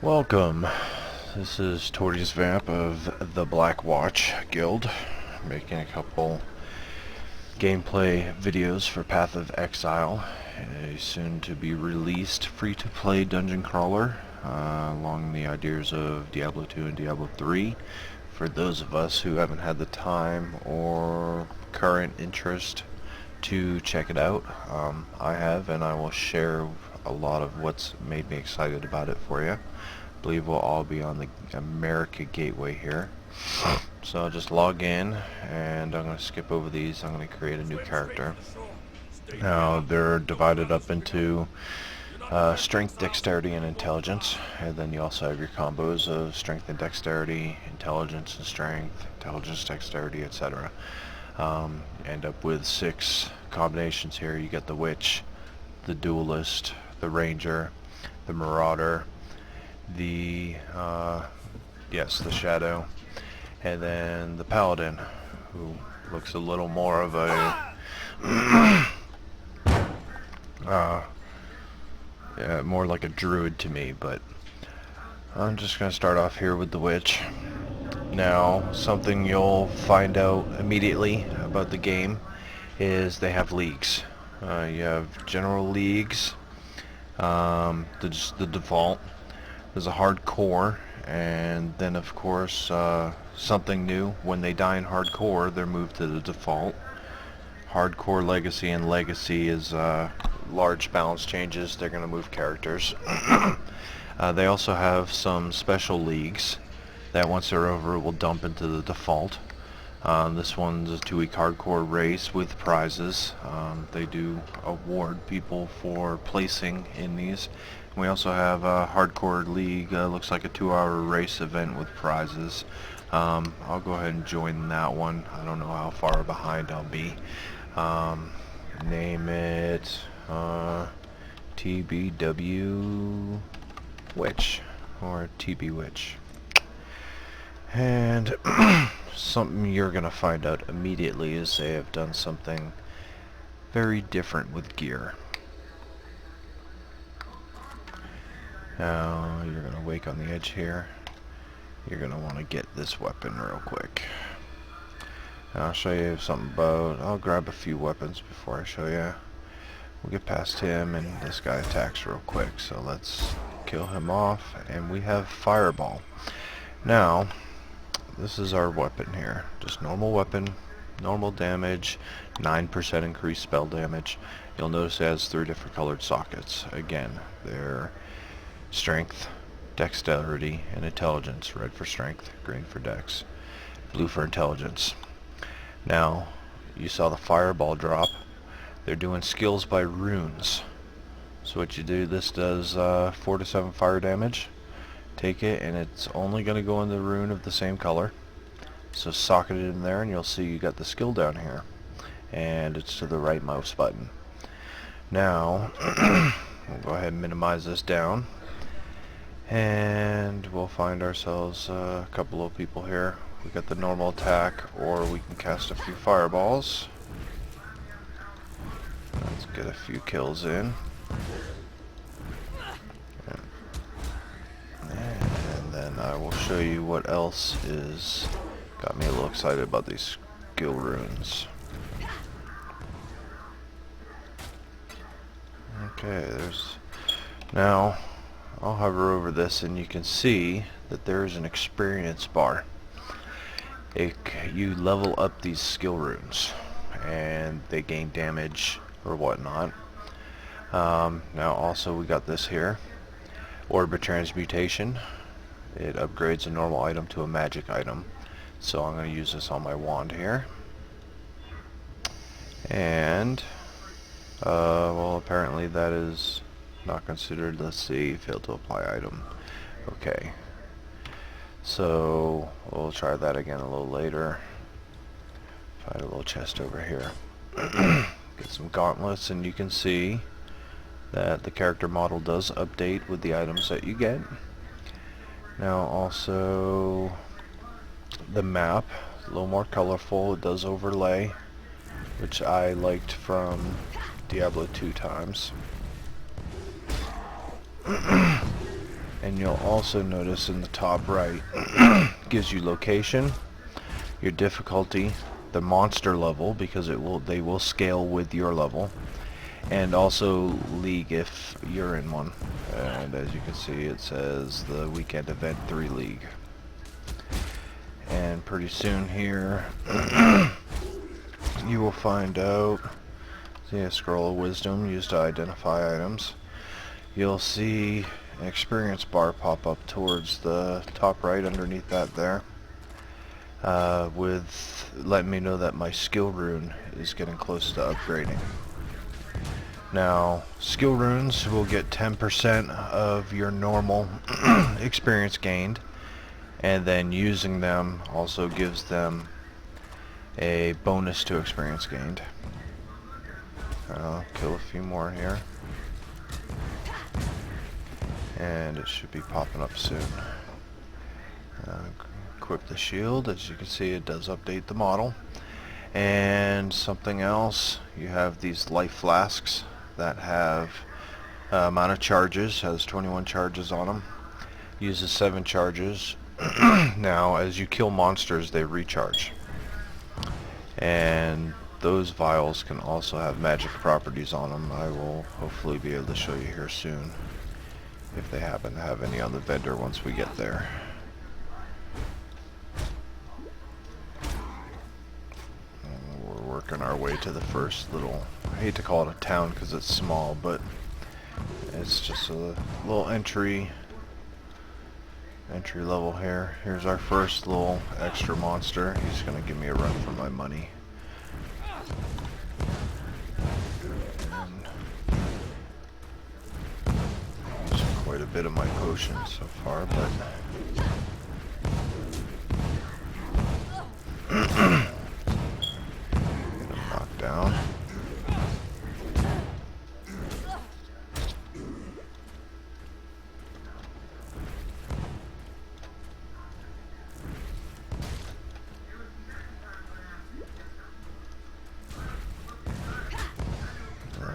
Welcome. This is Torty's Vamp of the Black Watch Guild, making a couple gameplay videos for Path of Exile, a soon-to-be released free-to-play dungeon crawler, along the ideas of Diablo 2 and Diablo 3. For those of us who haven't had the time or current interest to check it out, I have, and I will share a lot of what's made me excited about it for you. I believe we'll all be on the America Gateway here. So I'll just log in, and I'm going to skip over these. I'm going to create a new character. Now they're divided up into strength, dexterity, and intelligence, and then you also have your combos of strength and dexterity, intelligence and strength, intelligence, dexterity, etc. End up with 6 combinations here. You get the witch, the duelist, the ranger, the marauder, the the shadow, and then the paladin, who looks a little more of a more like a druid to me, but I'm just gonna start off here with the witch. Now, something you'll find out immediately about the game is they have leagues. You have general leagues, the default. There's a hardcore, and then of course something new. When they die in hardcore, they're moved to the default. Hardcore, legacy, and legacy is large balance changes. They're going to move characters. They also have some special leagues that once they're over will dump into the default. This one's a 2-week hardcore race with prizes. They do award people for placing in these. We also have a hardcore league, looks like a 2-hour race event with prizes. I'll go ahead and join that one. I don't know how far behind I'll be. Name it TBW Witch, or TB Witch. And something you're going to find out immediately is they have done something very different with gear. Now, you're going to wake on the edge here. You're going to want to get this weapon real quick. And I'll show you something about... I'll grab a few weapons before I show you. We'll get past him, and this guy attacks real quick. So let's kill him off, and we have Fireball. Now, this is our weapon here. Just normal weapon, normal damage, 9% increased spell damage. You'll notice it has 3 different colored sockets. Again, they're strength, dexterity, and intelligence. Red for strength, green for dex, blue for intelligence. Now, you saw the fireball drop. They're doing skills by runes. So what you do, this does 4 to 7 fire damage. Take it, and it's only going to go in the rune of the same color. So socket it in there, and you'll see you got the skill down here. And it's to the right mouse button. Now, we'll go ahead and minimize this down. And we'll find ourselves a couple of people here. We got the normal attack, or we can cast a few fireballs. Let's get a few kills in. And then I will show you what else is got me a little excited about these skill runes. Okay, now I'll hover over this, and you can see that there is an experience bar. You level up these skill runes, and they gain damage or whatnot. Now also we got this here, Orb of Transmutation. It upgrades a normal item to a magic item. So I'm going to use this on my wand here. And, well, apparently that is not considered. Let's see, failed to apply item. Okay. So, we'll try that again a little later. Find a little chest over here. Get some gauntlets, and you can see that the character model does update with the items that you get. Now also, the map, a little more colorful. It does overlay, which I liked from Diablo 2 times. And you'll also notice in the top right gives you location, your difficulty, the monster level, because they will scale with your level, and also league if you're in one. And as you can see, it says the weekend event 3 league. And pretty soon here you will find out. See a scroll of wisdom used to identify items. You'll see an experience bar pop up towards the top right underneath that there, with letting me know that my skill rune is getting close to upgrading. Now, skill runes will get 10% of your normal experience gained, and then using them also gives them a bonus to experience gained. I'll kill a few more here, and it should be popping up soon. Equip the shield. As you can see, it does update the model. And something else, you have these life flasks that have amount of charges, has 21 charges on them, uses 7 charges. Now as you kill monsters, they recharge, and those vials can also have magic properties on them. I will hopefully be able to show you here soon if they happen to have any on the vendor once we get there. We're working our way to the first little, I hate to call it a town because it's small, but it's just a little entry level here. Here's our first little extra monster. He's gonna give me a run for my money. And used quite a bit of my potions so far, but get him knocked down.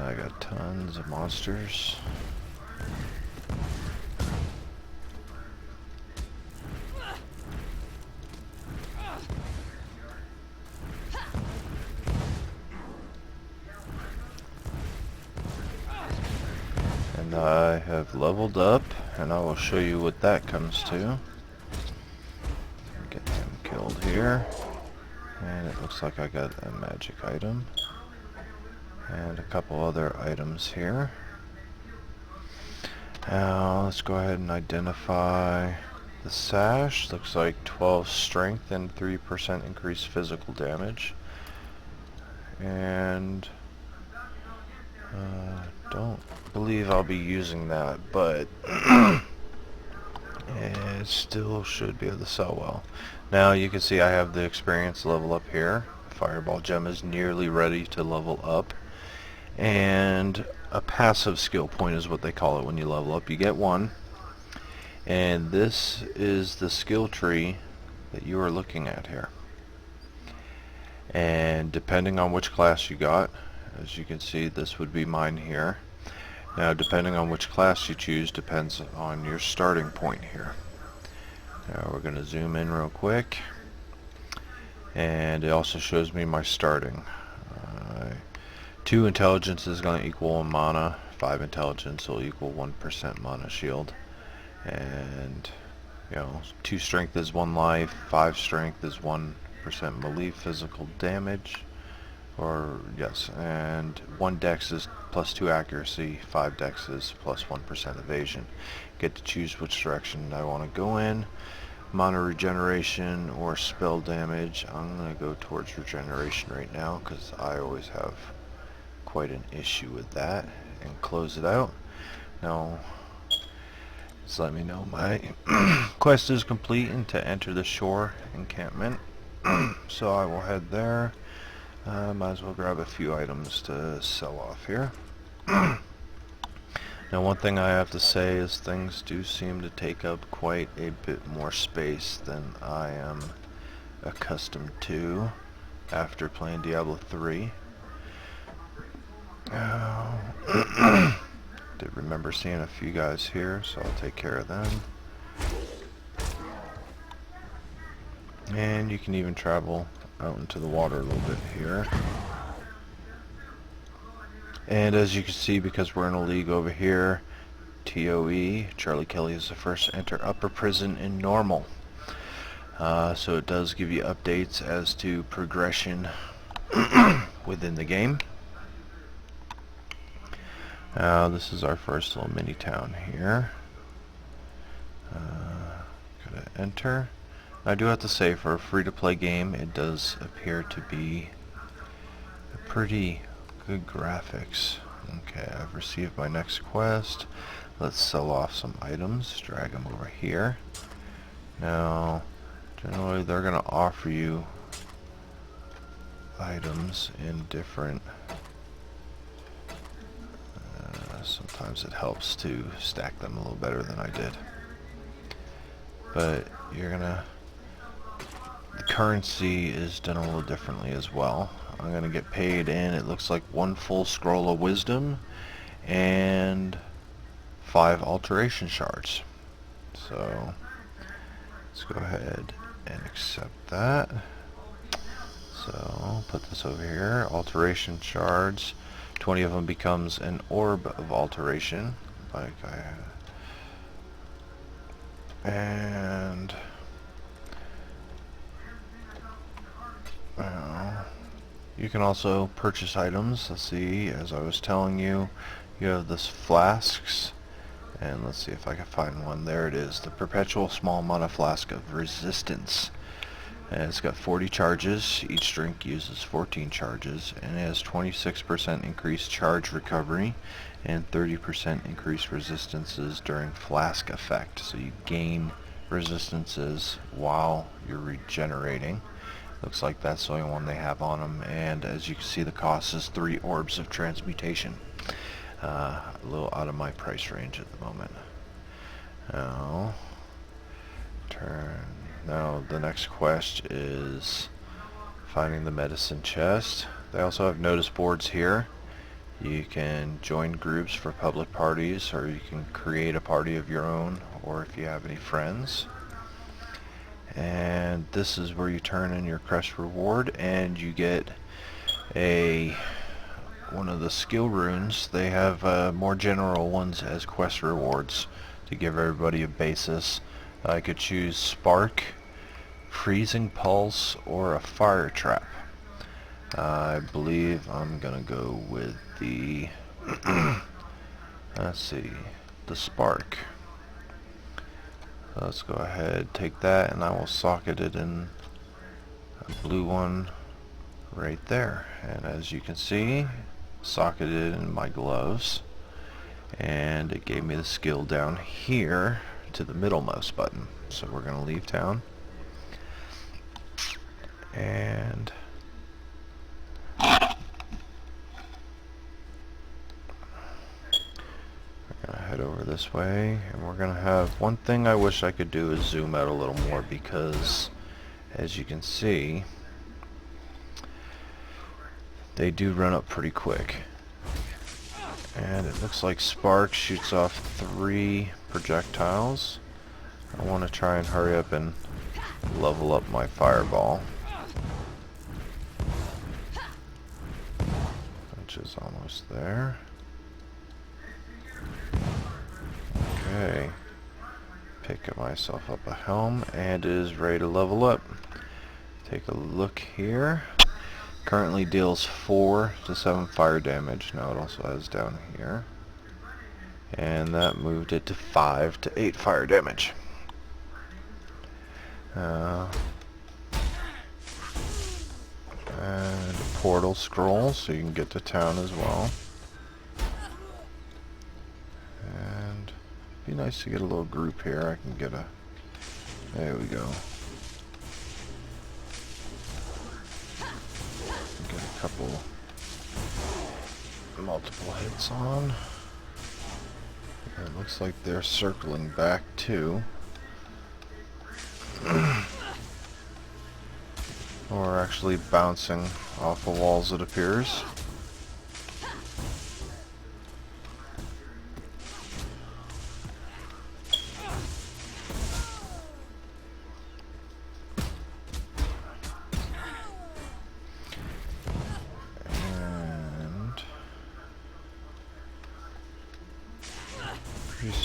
I got tons of monsters. And I have leveled up, and I will show you what that comes to. Get him killed here. And it looks like I got a magic item. And a couple other items here. Now let's go ahead and identify the sash. Looks like 12 strength and 3% increased physical damage. And don't believe I'll be using that, but it still should be able to sell well. Now you can see I have the experience level up here. Fireball gem is nearly ready to level up. And a passive skill point is what they call it when you level up. You get one, and this is the skill tree that you are looking at here. And depending on which class you got, as you can see, this would be mine here. Now depending on which class you choose depends on your starting point here. Now we're going to zoom in real quick, and it also shows me my starting. 2 intelligence is going to equal 1 mana, 5 intelligence will equal 1% mana shield, and 2 strength is 1 life, 5 strength is 1% melee physical damage, and 1 dex is plus 2 accuracy, 5 dex is plus 1% evasion. Get to choose which direction I want to go in. Mana regeneration or spell damage. I'm going to go towards regeneration right now because I always have quite an issue with that, and close it out. Now just let me know my quest is complete and to enter the shore encampment. So I will head there. Might as well grab a few items to sell off here. Now one thing I have to say is things do seem to take up quite a bit more space than I am accustomed to after playing Diablo 3. Did remember seeing a few guys here, so I'll take care of them. And you can even travel out into the water a little bit here. And as you can see, because we're in a league over here, TOE, Charlie Kelly is the first to enter upper prison in normal. So it does give you updates as to progression within the game. This is our first little mini town here. Gotta enter. I do have to say, for a free-to-play game, it does appear to be a pretty good graphics. Okay, I've received my next quest. Let's sell off some items. Drag them over here. Now, generally they're going to offer you items in different... sometimes it helps to stack them a little better than I did. But you're going to... The currency is done a little differently as well. I'm going to get paid in, it looks like 1 full scroll of wisdom and 5 alteration shards. So let's go ahead and accept that. So I'll put this over here. Alteration shards, 20 of them becomes an orb of alteration, like and you can also purchase items. Let's see, as I was telling you, you have this flasks, and let's see if I can find one. There it is, the perpetual small mana flask of resistance. And it's got 40 charges. Each drink uses 14 charges, and it has 26% increased charge recovery and 30% increased resistances during flask effect. So you gain resistances while you're regenerating. Looks like that's the only one they have on them, and as you can see, the cost is 3 orbs of transmutation. A little out of my price range at the moment. Now the next quest is finding the medicine chest. They also have notice boards here. You can join groups for public parties, or you can create a party of your own, or if you have any friends. And this is where you turn in your quest reward, and you get one of the skill runes. They have more general ones as quest rewards to give everybody a basis. I could choose Spark, Freezing Pulse, or a Fire Trap. I believe I'm gonna go with the let's see, the Spark. Let's go ahead, take that, and I will socket it in a blue one right there. And as you can see, socketed in my gloves, and it gave me the skill down here to the middlemost button. So we're going to leave town, and head over this way, and we're gonna have one thing I wish I could do is zoom out a little more, because as you can see, they do run up pretty quick, and it looks like Spark shoots off 3 projectiles. I want to try and hurry up and level up my fireball, which is almost there. Okay, pick myself up a helm, and it is ready to level up. Take a look here. Currently deals 4 to 7 fire damage. Now it also has down here, and that moved it to 5 to 8 fire damage. And a portal scroll, so you can get to town as well. Be nice to get a little group here. I can get a... There we go. Get a couple... multiple hits on. It looks like they're circling back too. Or actually bouncing off the walls, it appears.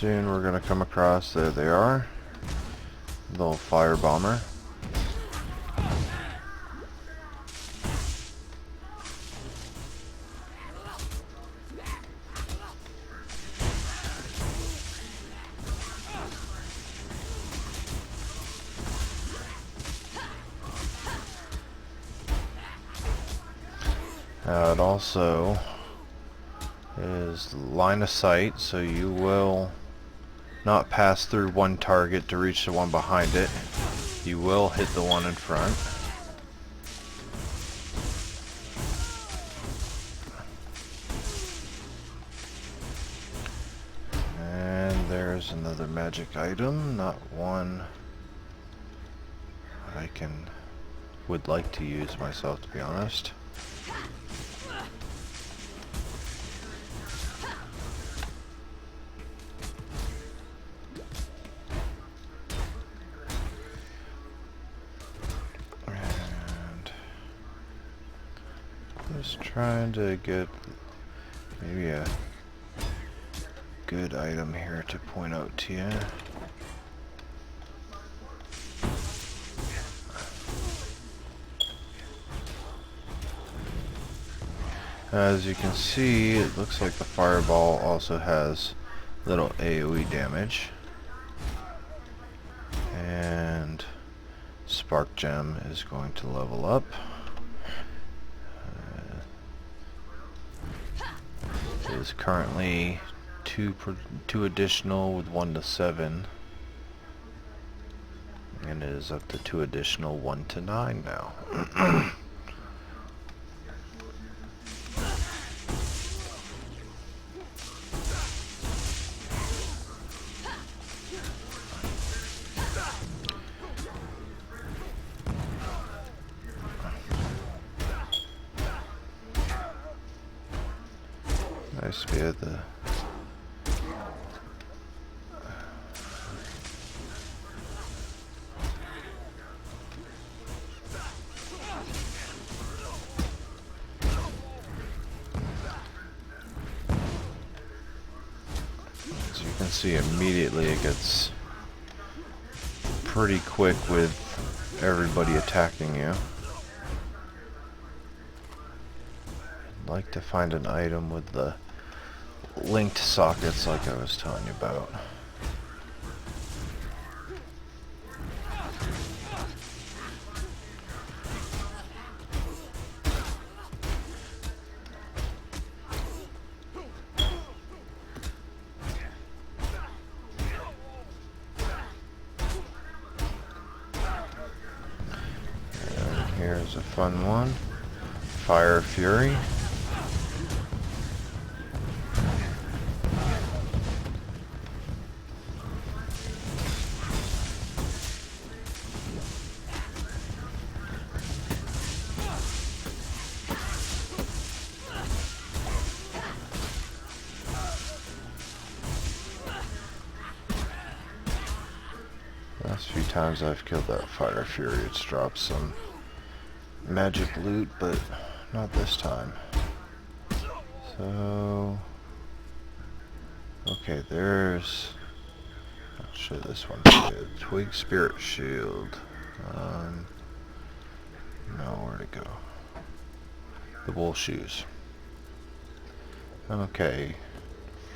Soon we're gonna come across, there they are, little fire bomber. It also is line of sight, so you will not pass through one target to reach the one behind it. You will hit the one in front. And there's another magic item, not one I would like to use myself, to be honest. Just trying to get maybe a good item here to point out to you. As you can see, it looks like the fireball also has little AoE damage. And Spark Gem is going to level up. It is currently two additional with 1 to 7. And it is up to 2 additional 1 to 9 now. Nice to be at the as you can see, immediately it gets pretty quick with everybody attacking you. I'd like to find an item with the linked sockets like I was telling you about. And here's a fun one. Fire Fury. Last few times I've killed that Fire Fury, it's dropped some magic loot, but not this time. So, okay, there's, I'll show this one too. Twig Spirit Shield. No, where to go? The wool shoes. Okay,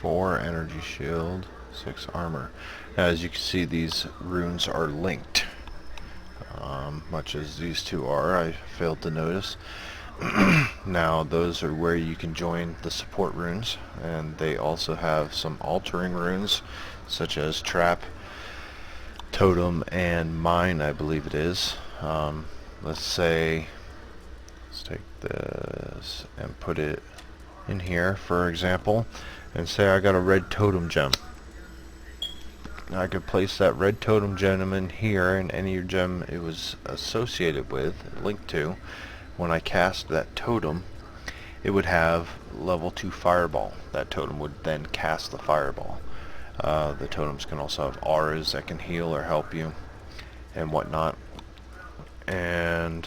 4 energy shield, 6 armor. Now, as you can see, these runes are linked. Much as these two are, I failed to notice. Now, those are where you can join the support runes, and they also have some altering runes, such as Trap, Totem, and Mine, I believe it is. Let's say, let's take this and put it in here, for example, and say I got a red totem gem. I could place that red totem gem in here, and any gem it was associated with, linked to, when I cast that totem, it would have level 2 fireball. That totem would then cast the fireball. The totems can also have auras that can heal or help you and whatnot. And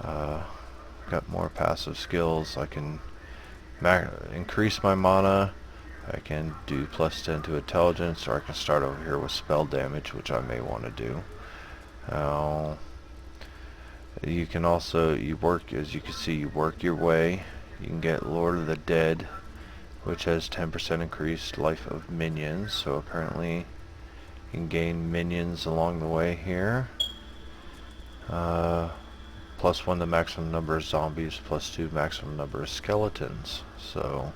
got more passive skills. I can increase my mana. I can do +10 to intelligence, or I can start over here with spell damage, which I may want to do. You can also, as you can see, you work your way. You can get Lord of the Dead, which has 10% increased life of minions. So apparently you can gain minions along the way here. +1 the maximum number of zombies, +2 maximum number of skeletons. So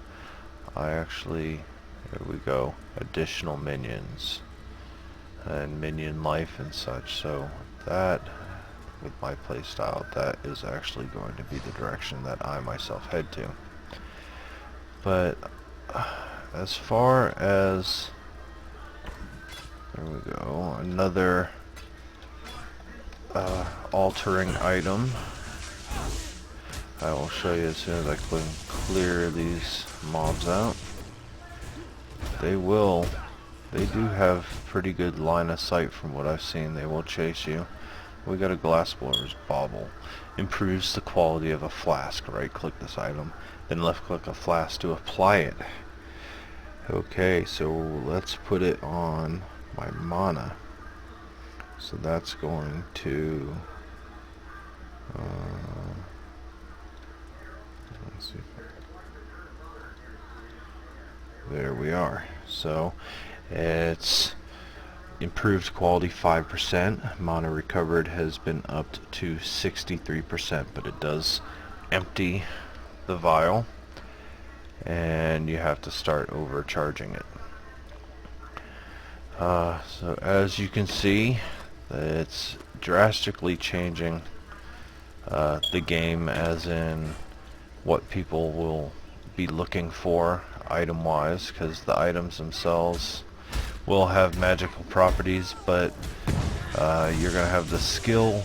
I actually, here we go, additional minions and minion life and such. So that, with my playstyle, that is actually going to be the direction that I myself head to. But as far as, there we go, another altering item. I will show you as soon as I can clear these mobs out. They do have pretty good line of sight from what I've seen. They will chase you. We got a glass blower's bauble. Improves the quality of a flask. Right click this item, then left click a flask to apply it. Okay, so let's put it on my mana. So that's going to let's see. There we are. So it's improved quality 5%. Mana recovered has been upped to 63%, but it does empty the vial, and you have to start overcharging it. So as you can see, it's drastically changing the game, as in what people will be looking for item wise, because the items themselves will have magical properties, but you're going to have the skill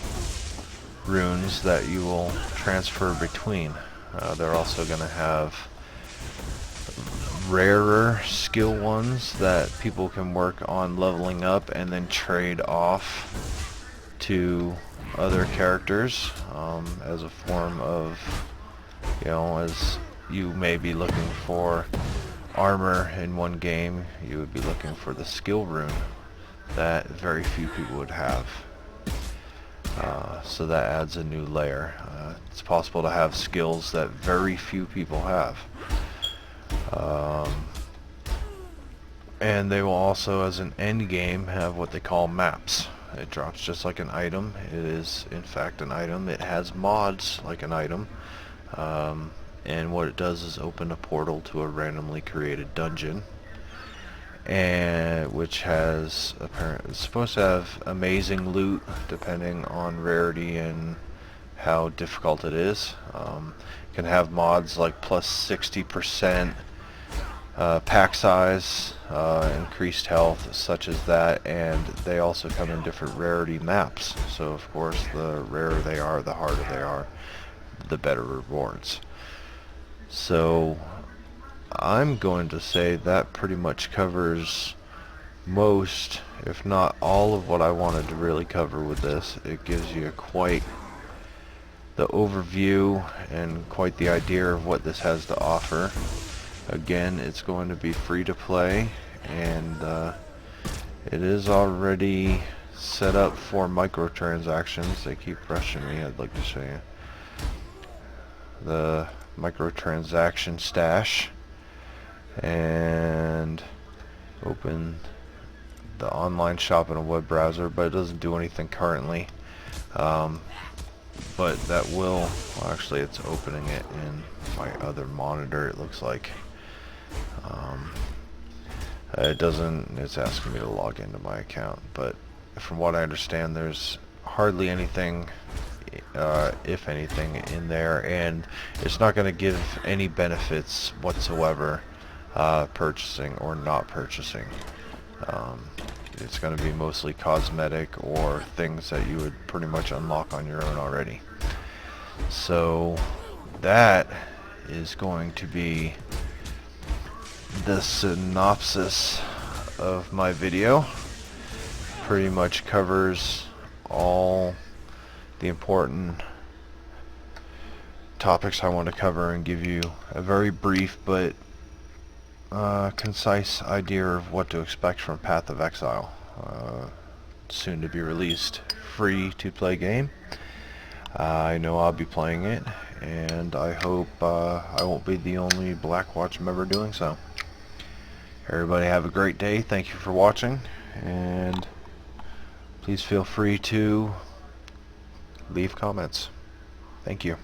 runes that you will transfer between. They're also going to have rarer skill ones that people can work on leveling up and then trade off to other characters as a form of, as you may be looking for armor in one game, you would be looking for the skill rune that very few people would have. So that adds a new layer. It's possible to have skills that very few people have. And they will also, as an end game, have what they call maps. It drops just like an item. It is in fact an item. It has mods like an item. And what it does is open a portal to a randomly created dungeon, and which has it's supposed to have amazing loot depending on rarity and how difficult it is. Can have mods like plus 60% pack size, increased health, such as that, and they also come in different rarity maps. So of course, the rarer they are, the harder they are, the better rewards. So I'm going to say that pretty much covers most, if not all, of what I wanted to really cover with this. It gives you quite the overview and quite the idea of what this has to offer. Again, it's going to be free to play, and it is already set up for microtransactions. They keep rushing me. I'd like to show you the microtransaction stash, and open the online shop in a web browser, but it doesn't do anything currently. But that will, well, actually it's opening it in my other monitor, it looks like. It doesn't, it's asking me to log into my account, but from what I understand, there's hardly anything, if anything, in there, and it's not going to give any benefits whatsoever, purchasing or not purchasing. It's going to be mostly cosmetic or things that you would pretty much unlock on your own already. So that is going to be the synopsis of my video. Pretty much covers all the important topics I want to cover and give you a very brief but concise idea of what to expect from Path of Exile. Soon to be released free to play game. I know I'll be playing it, and I hope I won't be the only Blackwatch member doing so. Everybody have a great day. Thank you for watching, and please feel free to leave comments. Thank you.